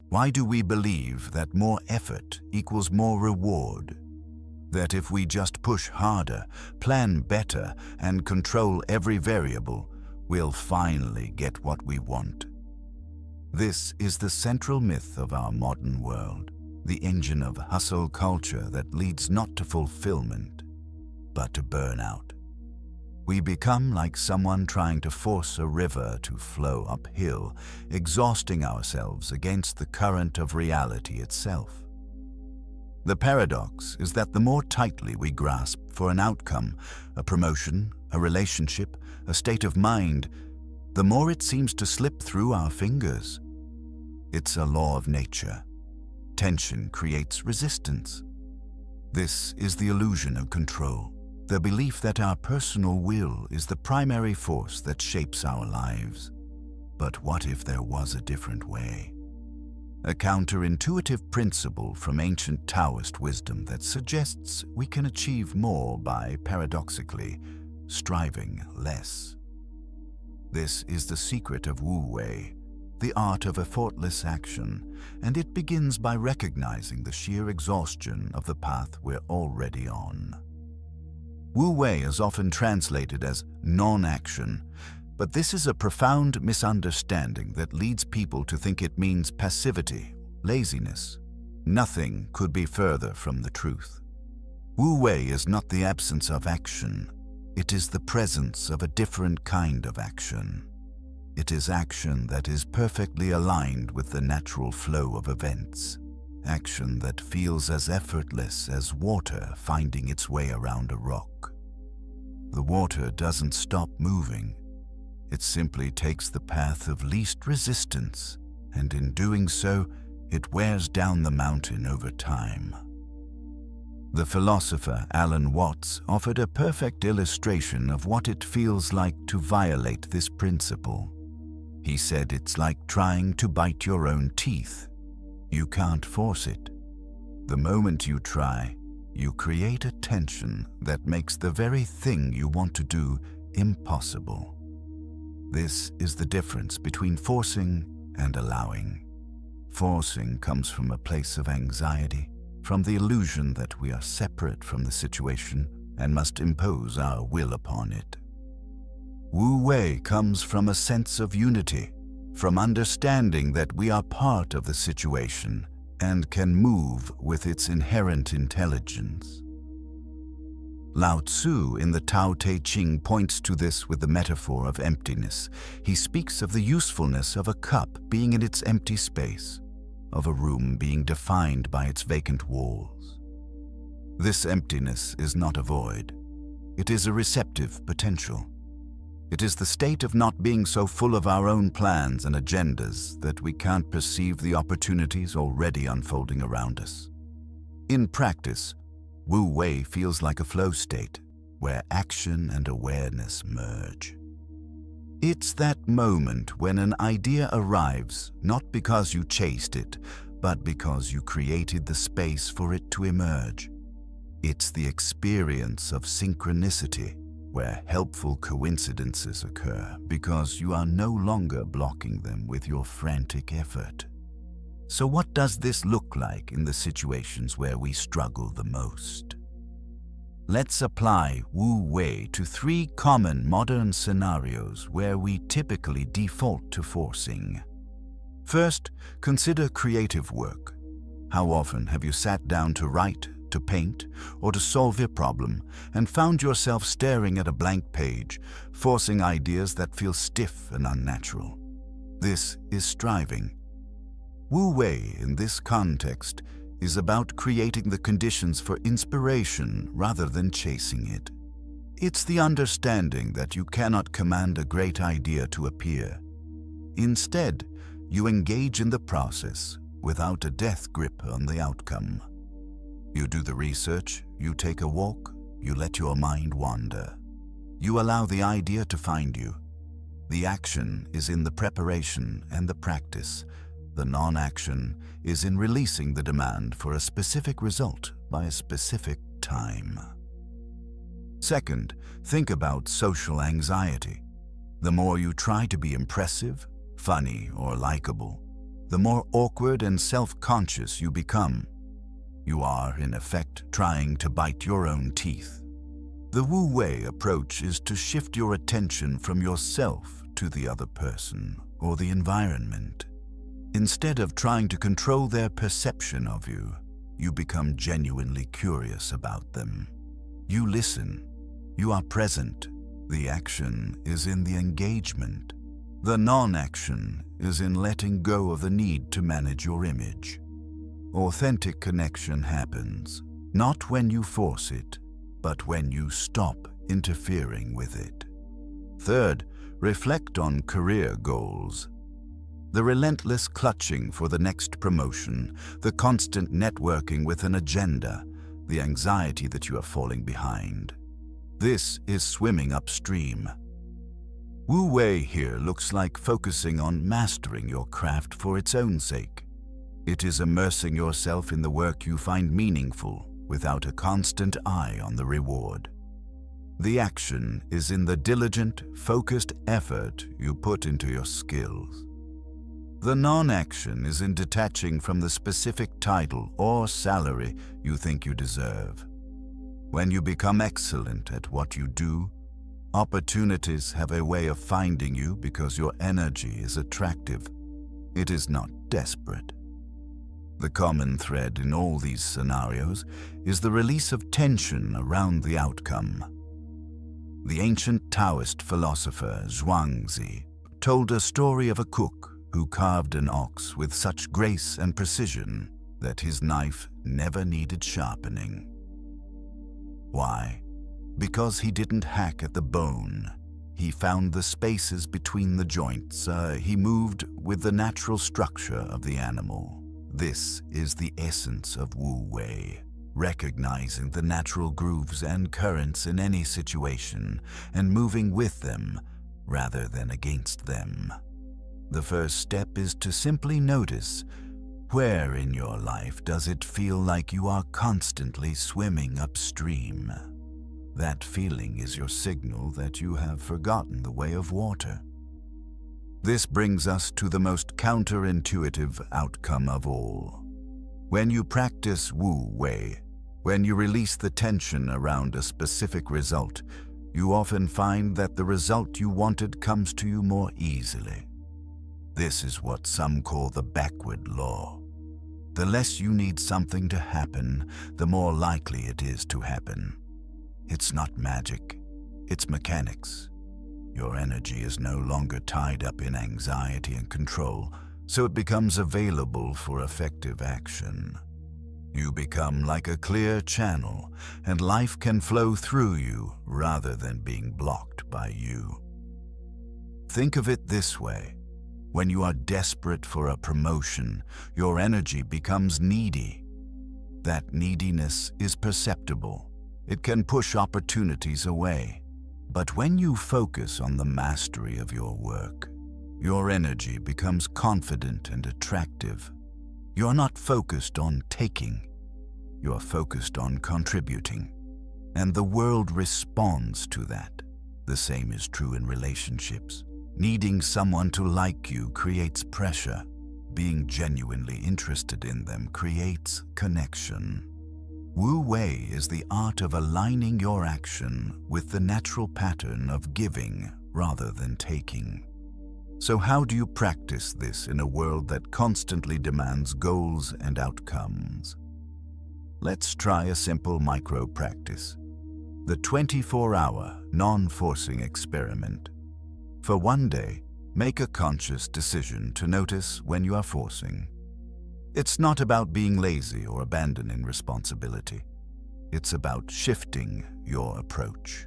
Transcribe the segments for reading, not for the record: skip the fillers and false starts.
Why do we believe that more effort equals more reward? That if we just push harder, plan better, and control every variable, we'll finally get what we want? This is the central myth of our modern world, the engine of hustle culture that leads not to fulfillment, but to burnout. We become like someone trying to force a river to flow uphill, exhausting ourselves against the current of reality itself. The paradox is that the more tightly we grasp for an outcome, a promotion, a relationship, a state of mind, the more it seems to slip through our fingers. It's a law of nature. Tension creates resistance. This is the illusion of control, the belief that our personal will is the primary force that shapes our lives. But what if there was a different way? A counterintuitive principle from ancient Taoist wisdom that suggests we can achieve more by, paradoxically, striving less. This is the secret of Wu Wei, the art of effortless action, and it begins by recognizing the sheer exhaustion of the path we're already on. Wu Wei is often translated as non-action, but this is a profound misunderstanding that leads people to think it means passivity, laziness. Nothing could be further from the truth. Wu Wei is not the absence of action. It is the presence of a different kind of action. It is action that is perfectly aligned with the natural flow of events. Action that feels as effortless as water finding its way around a rock. The water doesn't stop moving. It simply takes the path of least resistance, and in doing so, it wears down the mountain over time. The philosopher Alan Watts offered a perfect illustration of what it feels like to violate this principle. He said it's like trying to bite your own teeth. You can't force it. The moment you try, you create a tension that makes the very thing you want to do impossible. This is the difference between forcing and allowing. Forcing comes from a place of anxiety, from the illusion that we are separate from the situation and must impose our will upon it. Wu Wei comes from a sense of unity, from understanding that we are part of the situation and can move with its inherent intelligence. Lao Tzu in the Tao Te Ching points to this with the metaphor of emptiness. He speaks of the usefulness of a cup being in its empty space, of a room being defined by its vacant walls. This emptiness is not a void. It is a receptive potential. It is the state of not being so full of our own plans and agendas that we can't perceive the opportunities already unfolding around us. In practice, Wu Wei feels like a flow state where action and awareness merge. It's that moment when an idea arrives not because you chased it, but because you created the space for it to emerge. It's the experience of synchronicity, where helpful coincidences occur because you are no longer blocking them with your frantic effort. So what does this look like in the situations where we struggle the most? Let's apply Wu Wei to 3 common modern scenarios where we typically default to forcing. First, consider creative work. How often have you sat down to write, to paint, or to solve a problem, and found yourself staring at a blank page, forcing ideas that feel stiff and unnatural? This is striving. Wu Wei, in this context, is about creating the conditions for inspiration rather than chasing it. It's the understanding that you cannot command a great idea to appear. Instead, you engage in the process without a death grip on the outcome. You do the research, you take a walk, you let your mind wander. You allow the idea to find you. The action is in the preparation and the practice. The non-action is in releasing the demand for a specific result by a specific time. Second, think about social anxiety. The more you try to be impressive, funny, or likable, the more awkward and self-conscious you become. You are, in effect, trying to bite your own teeth. The Wu Wei approach is to shift your attention from yourself to the other person or the environment. Instead of trying to control their perception of you, you become genuinely curious about them. You listen. You are present. The action is in the engagement. The non-action is in letting go of the need to manage your image. Authentic connection happens, not when you force it, but when you stop interfering with it. Third, reflect on career goals. The relentless clutching for the next promotion, the constant networking with an agenda, the anxiety that you are falling behind. This is swimming upstream. Wu Wei here looks like focusing on mastering your craft for its own sake. It is immersing yourself in the work you find meaningful without a constant eye on the reward. The action is in the diligent, focused effort you put into your skills. The non-action is in detaching from the specific title or salary you think you deserve. When you become excellent at what you do, opportunities have a way of finding you because your energy is attractive. It is not desperate. The common thread in all these scenarios is the release of tension around the outcome. The ancient Taoist philosopher Zhuangzi told a story of a cook who carved an ox with such grace and precision that his knife never needed sharpening. Why? Because he didn't hack at the bone. He found the spaces between the joints. He moved with the natural structure of the animal. This is the essence of Wu Wei, recognizing the natural grooves and currents in any situation and moving with them rather than against them. The first step is to simply notice, where in your life does it feel like you are constantly swimming upstream? That feeling is your signal that you have forgotten the way of water. This brings us to the most counterintuitive outcome of all. When you practice Wu Wei, when you release the tension around a specific result, you often find that the result you wanted comes to you more easily. This is what some call the backward law. The less you need something to happen, the more likely it is to happen. It's not magic, it's mechanics. Your energy is no longer tied up in anxiety and control, so it becomes available for effective action. You become like a clear channel, and life can flow through you rather than being blocked by you. Think of it this way. When you are desperate for a promotion, your energy becomes needy. That neediness is perceptible. It can push opportunities away. But when you focus on the mastery of your work, your energy becomes confident and attractive. You're not focused on taking. You're focused on contributing. And the world responds to that. The same is true in relationships. Needing someone to like you creates pressure. Being genuinely interested in them creates connection. Wu Wei is the art of aligning your action with the natural pattern of giving rather than taking. So how do you practice this in a world that constantly demands goals and outcomes? Let's try a simple micro-practice. The 24-hour non-forcing experiment. For one day, make a conscious decision to notice when you are forcing. It's not about being lazy or abandoning responsibility. It's about shifting your approach.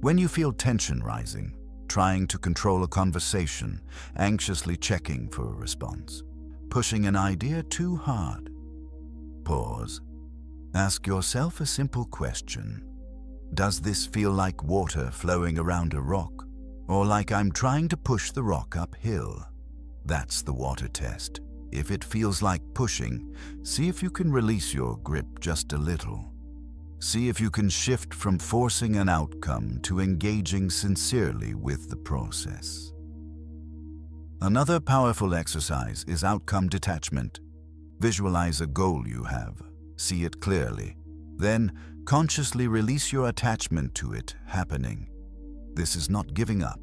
When you feel tension rising, trying to control a conversation, anxiously checking for a response, pushing an idea too hard, pause. Ask yourself a simple question. Does this feel like water flowing around a rock, or like I'm trying to push the rock uphill? That's the water test. If it feels like pushing, see if you can release your grip just a little. See if you can shift from forcing an outcome to engaging sincerely with the process. Another powerful exercise is outcome detachment. Visualize a goal you have, see it clearly, then consciously release your attachment to it happening. This is not giving up.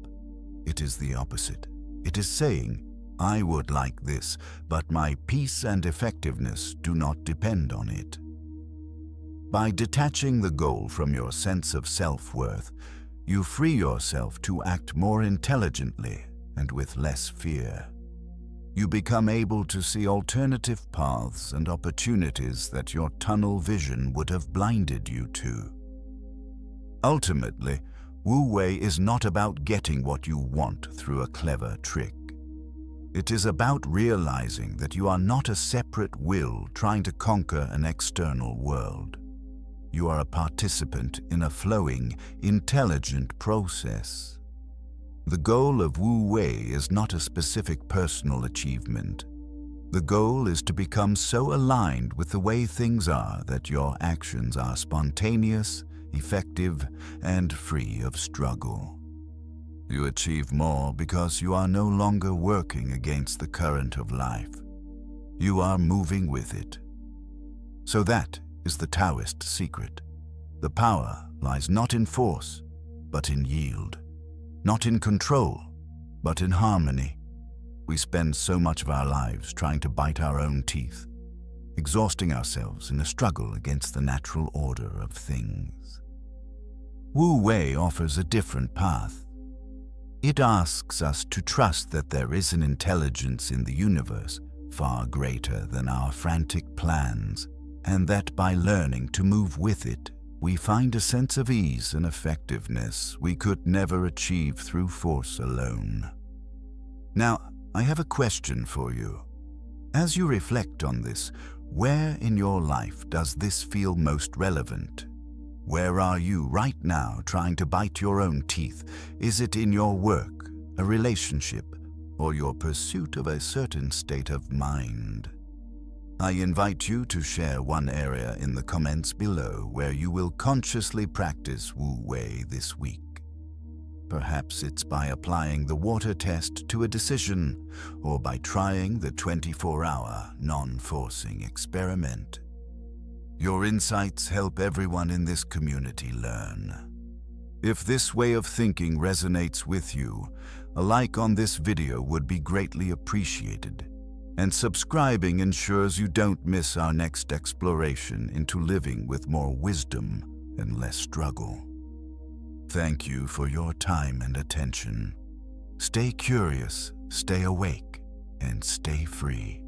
It is the opposite. It is saying, I would like this, but my peace and effectiveness do not depend on it. By detaching the goal from your sense of self-worth, you free yourself to act more intelligently and with less fear. You become able to see alternative paths and opportunities that your tunnel vision would have blinded you to. Ultimately, Wu Wei is not about getting what you want through a clever trick. It is about realizing that you are not a separate will trying to conquer an external world. You are a participant in a flowing, intelligent process. The goal of Wu Wei is not a specific personal achievement. The goal is to become so aligned with the way things are that your actions are spontaneous, effective, and free of struggle. You achieve more because you are no longer working against the current of life. You are moving with it. So that is the Taoist secret. The power lies not in force, but in yield. Not in control, but in harmony. We spend so much of our lives trying to bite our own teeth, exhausting ourselves in a struggle against the natural order of things. Wu Wei offers a different path. It asks us to trust that there is an intelligence in the universe far greater than our frantic plans, and that by learning to move with it, we find a sense of ease and effectiveness we could never achieve through force alone. Now, I have a question for you. As you reflect on this, where in your life does this feel most relevant? Where are you right now trying to bite your own teeth? Is it in your work, a relationship, or your pursuit of a certain state of mind? I invite you to share one area in the comments below where you will consciously practice Wu Wei this week. Perhaps it's by applying the water test to a decision, or by trying the 24-hour non-forcing experiment. Your insights help everyone in this community learn. If this way of thinking resonates with you, a like on this video would be greatly appreciated. And subscribing ensures you don't miss our next exploration into living with more wisdom and less struggle. Thank you for your time and attention. Stay curious, stay awake, and stay free.